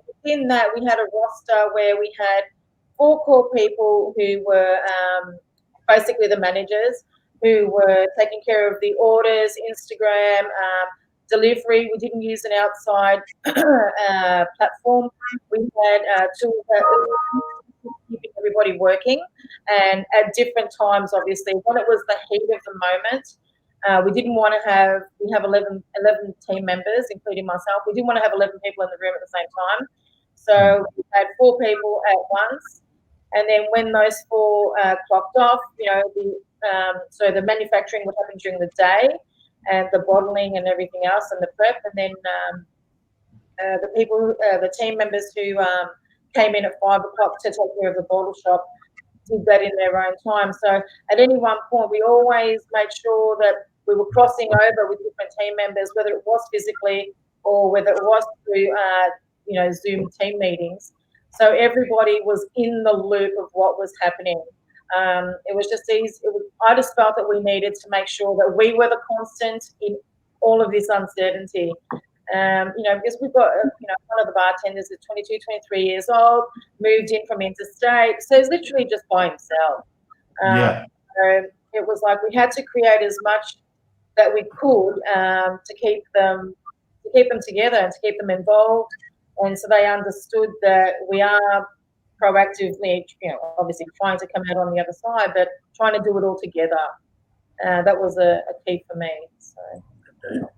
B: within that, we had a roster where we had 4 core people who were basically the managers, who were taking care of the orders, Instagram, delivery. We didn't use an outside platform. We had tools that keeping everybody working, and at different times, obviously. When it was the heat of the moment, we didn't want to have, we have 11 team members, including myself. We didn't want to have 11 people in the room at the same time. So we had 4 people at once. And then when those 4 clocked off, so the manufacturing would happen during the day, and the bottling and everything else, and the prep. And then the team members who came in at 5 o'clock to take care of the bottle shop did that in their own time. So at any one point, we always made sure that we were crossing over with different team members, whether it was physically or whether it was through Zoom team meetings. So everybody was in the loop of what was happening. It was just easy. I just felt that we needed to make sure that we were the constant in all of this uncertainty. Because we've got, one of the bartenders is 22, 23 years old, moved in from interstate, so he's literally just by himself. So it was like we had to create as much that we could to keep them together and to keep them involved, and so they understood that we are proactively, obviously trying to come out on the other side, but trying to do it all together. That was a key for me. So.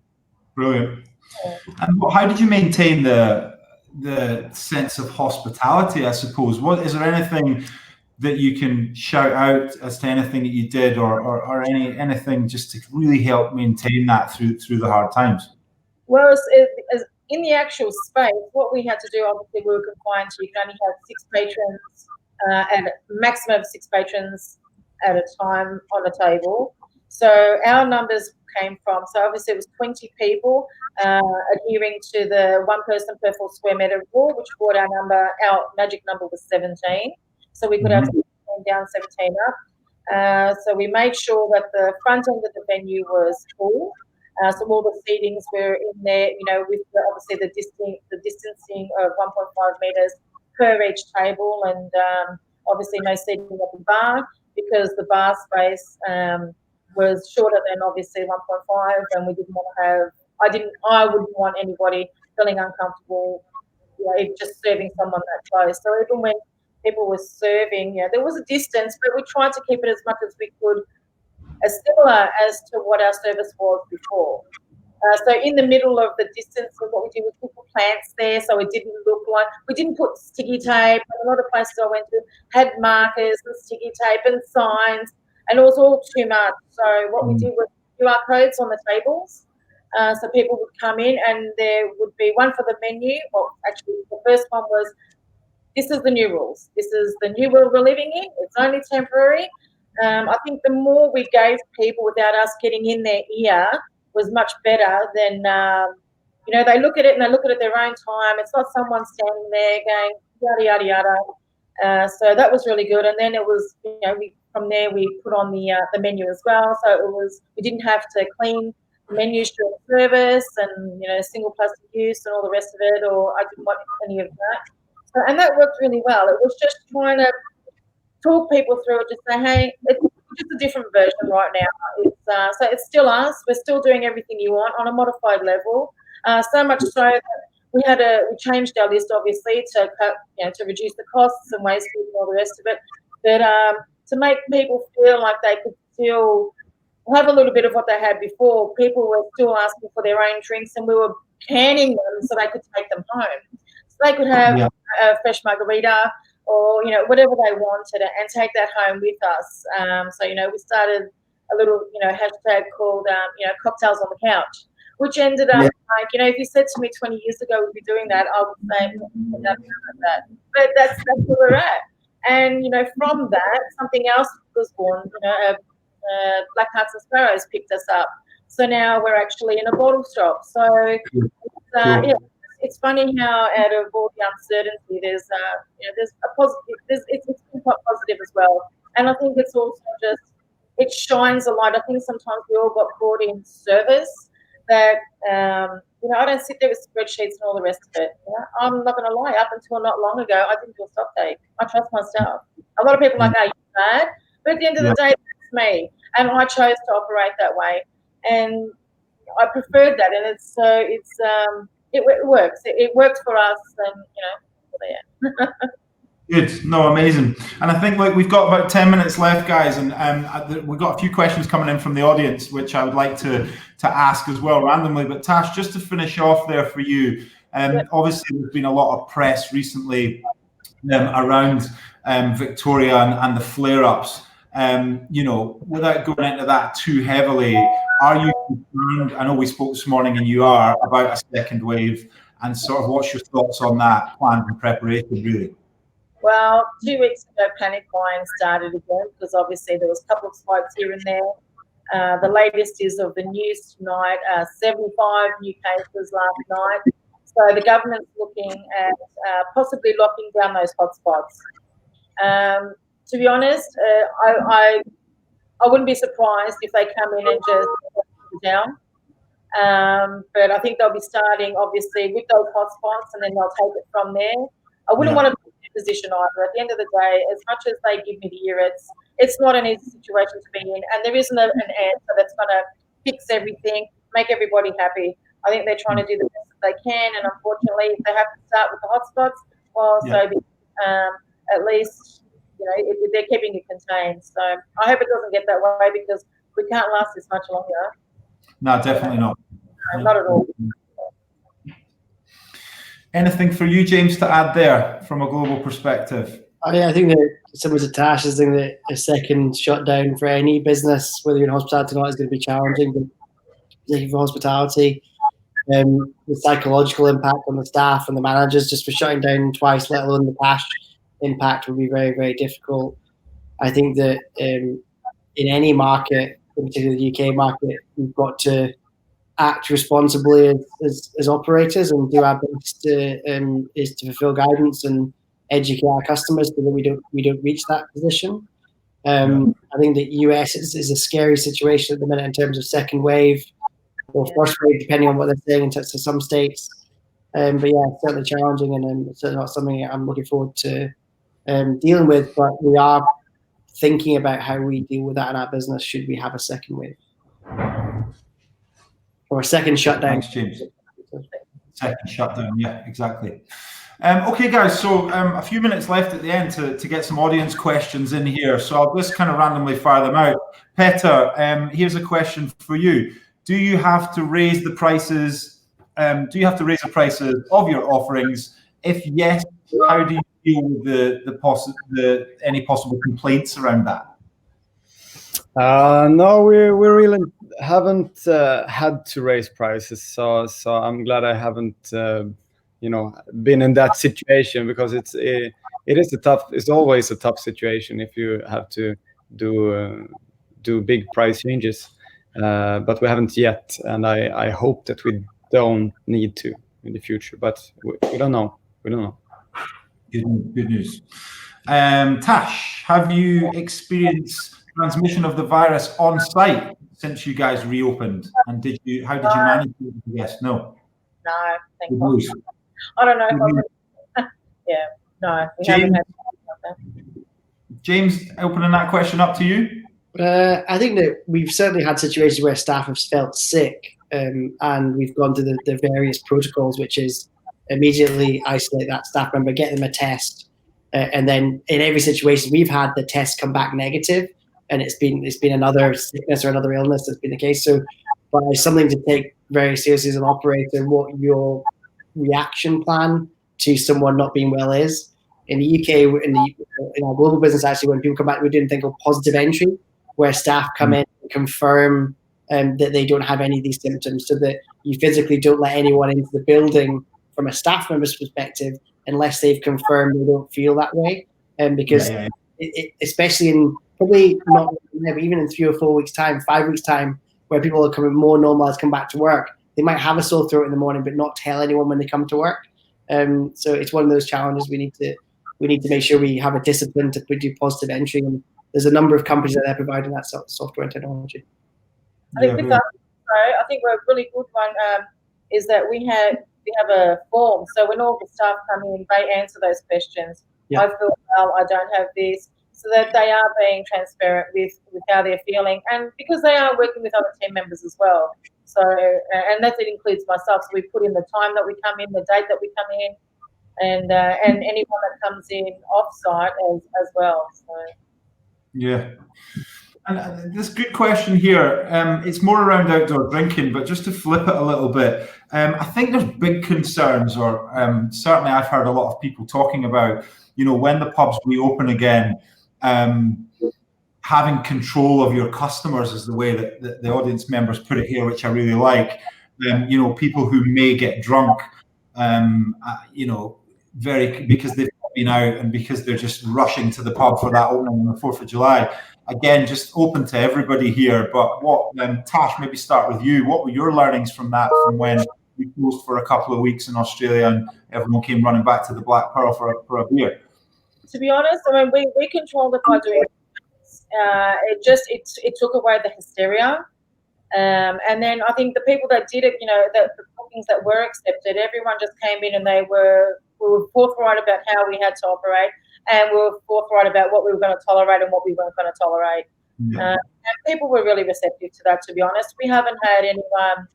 A: Brilliant. And how did you maintain the sense of hospitality, I suppose? Is there anything that you can shout out as to anything that you did, or anything just to really help maintain that through the hard times?
B: Well, as in the actual space, what we had to do, obviously, we were confined to, you can only have 6 patrons and a maximum of 6 patrons at a time on a table. So our numbers came from, so obviously it was 20 people adhering to the 1 person per 4 square meter rule, which brought our magic number was 17. So we could have 17 down, 17 up. So we made sure that the front end of the venue was full. So all the seatings were in there, with obviously the distancing of 1.5 meters per each table, and obviously no seating at the bar, because the bar space was shorter than obviously 1.5, and we didn't want to have. I wouldn't want anybody feeling uncomfortable, just serving someone that close. So even when people were serving, there was a distance, but we tried to keep it as much as we could, as similar as to what our service was before. So in the middle of the distance, what we did was put plants there, so it didn't look like, we didn't put sticky tape. A lot of places I went to had markers and sticky tape and signs, and it was all too much. So what we did was QR codes on the tables. So people would come in, and there would be one for the menu. Well, actually, the first one was, this is the new rules. This is the new world we're living in. It's only temporary. I think the more we gave people without us getting in their ear was much better than, they look at it and they look at it at their own time. It's not someone standing there going, yada, yada, yada. So that was really good. And then it was, from there we put on the menu as well. So we didn't have to clean menus during service and, single plastic use and all the rest of it, or I didn't want any of that. So, and that worked really well. It was just trying to talk people through it, just say, hey, it's just a different version right now. So it's still us. We're still doing everything you want on a modified level. So much so that we changed our list, obviously, to cut, to reduce the costs and waste food and all the rest of it. But to make people feel like they could still have a little bit of what they had before, people were still asking for their own drinks, and we were canning them so they could take them home. So they could have a fresh margarita, or whatever they wanted, and take that home with us. So we started a little hashtag called cocktails on the couch, which ended up like, if you said to me 20 years ago we'd be doing that, I would say that. But that's where we're at. And from that, something else was born. Black Hearts and Sparrows picked us up, so now we're actually in a bottle shop. So it's funny how out of all the uncertainty, there's a positive. It's been quite positive as well, and I think it's also just, it shines a light. I think sometimes we all got caught in service, that I don't sit there with spreadsheets and all the rest of it. I'm not going to lie. Up until not long ago, I didn't do a stock take. I trust myself. A lot of people are like, "Are you bad?" But at the end of the day, that's me, and I chose to operate that way, and I preferred that, and it works. It works for us, and yeah.
A: Good. No, amazing. And I think we've got about 10 minutes left, guys, and we've got a few questions coming in from the audience, which I would like to ask as well randomly. But Tash, just to finish off there for you, obviously there's been a lot of press recently around Victoria and the flare-ups. Without going into that too heavily, are you concerned? I know we spoke this morning, and you are, about a second wave, and sort of what's your thoughts on that plan and preparation, really?
B: Well, 2 weeks ago, panic buying started again because obviously there was a couple of spikes here and there. The latest is of the news tonight, 75 new cases last night. So the government's looking at possibly locking down those hotspots. To be honest, I wouldn't be surprised if they come in and just lock it down. But I think they'll be starting, obviously, with those hotspots, and then they'll take it from there. I wouldn't want to be in a position either. At the end of the day, as much as they give me the year, it's not an easy situation to be in, and there isn't an answer that's going to fix everything, make everybody happy. I think they're trying to do the best that they can, and unfortunately, if they have to start with the hotspots, well, so be at least they're keeping it contained. So I hope it doesn't get that way, because we can't last this much longer.
A: No, definitely not.
B: No, not at all.
A: Anything for you, James, to add there from a global perspective?
D: I think that similar to Tash, I think that a second shutdown for any business, whether you're in hospitality or not, is going to be challenging. But particularly for hospitality, the psychological impact on the staff and the managers just for shutting down twice, let alone the cash impact, would be very, very difficult. I think that in any market, particularly the UK market, we've got to act responsibly as operators and do our best is to fulfill guidance and educate our customers so that we don't reach that position. I think the US is a scary situation at the minute in terms of second wave or first wave, depending on what they're saying in terms of some states. But yeah, it's certainly challenging, and it's certainly not something I'm looking forward to dealing with. But we are thinking about how we deal with that in our business should we have a second wave. Or a second shutdown.
A: Thanks, James. Second shutdown, yeah, exactly. Okay, guys, so a few minutes left at the end to get some audience questions in here. So I'll just kind of randomly fire them out. Peter, here's a question for you. Do you have to raise the prices? Do you have to raise the prices of your offerings? If yes, how do you deal with any possible complaints around that?
C: No, we really haven't had to raise prices, so I'm glad I haven't been in that situation, because it's always a tough situation if you have to do big price changes, but we haven't yet, and I hope that we don't need to in the future, but we don't know.
A: Good news. Tash, have you experienced transmission of the virus on site since you guys reopened? And how did you manage it? Yes, no.
B: No, thank God. I don't know if I'm no.
A: James, opening that question up to you.
D: I think that we've certainly had situations where staff have felt sick, and we've gone to the various protocols, which is immediately isolate that staff member, get them a test, and then in every situation we've had the test come back negative, and it's been another sickness or another illness that's been the case. So, but it's something to take very seriously as an operator, what your reaction plan to someone not being well is. In the UK, in our global business, actually, when people come back, we're doing a thing called positive entry, where staff come in and confirm that they don't have any of these symptoms, so that you physically don't let anyone into the building from a staff member's perspective unless they've confirmed they don't feel that way. Because especially in probably not even in 3 or 4 weeks' time, 5 weeks' time, where people are coming more normalized, come back to work, they might have a sore throat in the morning but not tell anyone when they come to work. So it's one of those challenges we need to make sure we have a discipline to do positive entry, and there's a number of companies that are providing that software and technology.
B: I think with us, I think a really good one is that we have a form. So when all the staff come in, they answer those questions.
D: Yeah.
B: I feel well, I don't have this, so that they are being transparent with how they're feeling, and because they are working with other team members as well. So, and that includes myself. So we put in the time that we come in, the date that we come in, and anyone that comes in off-site as well. So.
A: Yeah. And this good question here. It's more around outdoor drinking, but just to flip it a little bit, I think there's big concerns, or certainly I've heard a lot of people talking about, when the pubs reopen again, having control of your customers is the way that the audience members put it here, which I really like. People who may get drunk, because they've been out and because they're just rushing to the pub for that opening on the 4th of July. Again, just open to everybody here. But Tash, maybe start with you. What were your learnings from that, from when we closed for a couple of weeks in Australia and everyone came running back to the Black Pearl for a beer?
B: To be honest, I mean, we controlled it by doing it took away the hysteria. And then I think the people that did it, the bookings that were accepted, everyone just came in and we were forthright about how we had to operate, and we were forthright about what we were going to tolerate and what we weren't going to tolerate.
A: Yeah.
B: And people were really receptive to that, to be honest. We haven't had anyone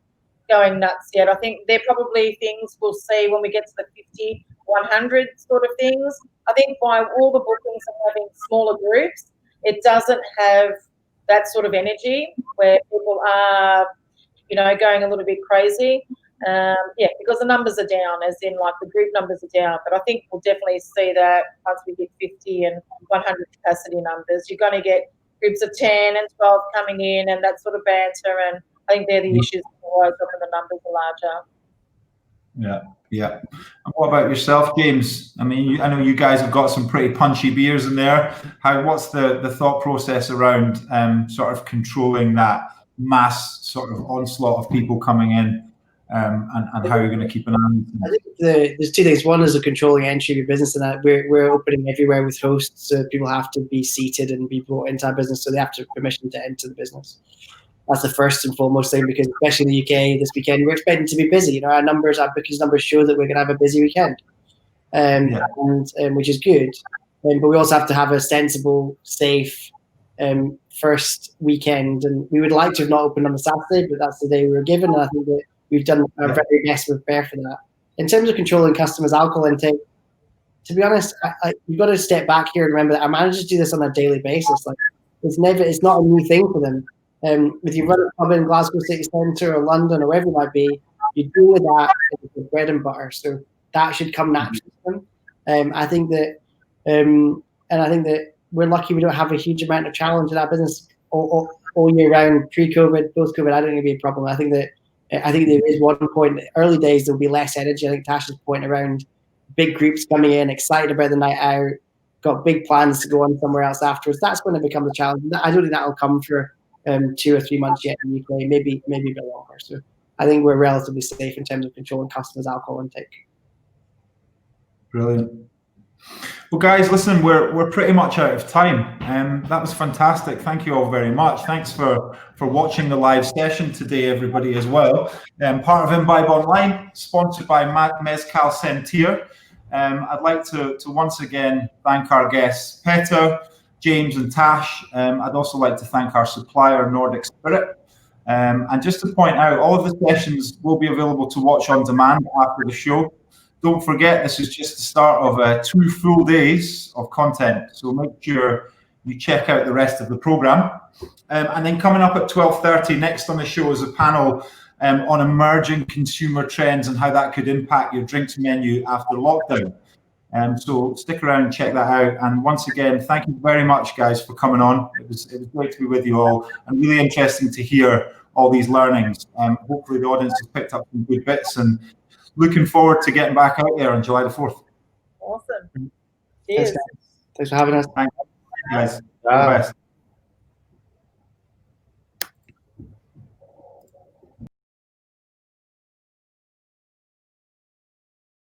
B: going nuts yet. I think they're probably things we'll see when we get to the 50, 100 sort of things. I think by all the bookings and having smaller groups, it doesn't have that sort of energy where people are, going a little bit crazy. Because the numbers are down, as in like the group numbers are down. But I think we'll definitely see that once we get 50 and 100 capacity numbers, you're going to get groups of 10 and 12 coming in and that sort of banter. And I think they're the issues when the numbers are larger.
A: Yeah. And what about yourself, James? I mean, I know you guys have got some pretty punchy beers in there. What's the thought process around sort of controlling that mass sort of onslaught of people coming in, and how you're going to keep an eye on them?
D: I think there's two things. One is the controlling entry of your business, and that we're opening everywhere with hosts, so people have to be seated and be brought into our business, so they have to have permission to enter the business. That's the first and foremost thing, because especially in the UK this weekend, we're expecting to be busy. Our bookings numbers show that we're going to have a busy weekend, and which is good. But we also have to have a sensible, safe first weekend. And we would like to have not opened on a Saturday, but that's the day we were given. And I think that we've done our very best to prepare for that. In terms of controlling customers' alcohol intake, to be honest, you've got to step back here and remember that our managers do this on a daily basis. Like it's not a new thing for them. If you run a pub in Glasgow City Centre or London or wherever it might be, you deal with that with bread and butter. So that should come naturally to them. I think that we're lucky we don't have a huge amount of challenge in our business all year round. Pre-COVID, post-COVID, I don't think it'd be a problem. I think there is one point. Early days there'll be less energy. I think Tash's point around big groups coming in, excited about the night out, got big plans to go on somewhere else afterwards. That's when it becomes a challenge. I don't think that'll come for 2 or 3 months yet in the UK, maybe a bit longer. So I think we're relatively safe in terms of controlling customers' alcohol intake.
A: Brilliant. Well, guys, listen, we're pretty much out of time. That was fantastic. Thank you all very much. Thanks for watching the live session today, everybody, as well. Part of Imbibe Online, sponsored by Mezcal Sentir. I'd like to once again thank our guests, Peter, James and Tash. I'd also like to thank our supplier, Nordic Spirit. And just to point out, all of the sessions will be available to watch on demand after the show. Don't forget, this is just the start of 2 full days of content. So make sure you check out the rest of the program. And then coming up at 12:30, next on the show is a panel on emerging consumer trends and how that could impact your drinks menu after lockdown. So stick around and check that out. And once again, thank you very much, guys, for coming on. It was great to be with you all, and really interesting to hear all these learnings. Hopefully the audience has picked up some good bits, and looking forward to getting back out there on July the 4th.
B: Awesome. Cheers.
D: Thanks for having us.
A: Thanks, guys.
C: Bye.
A: All the best.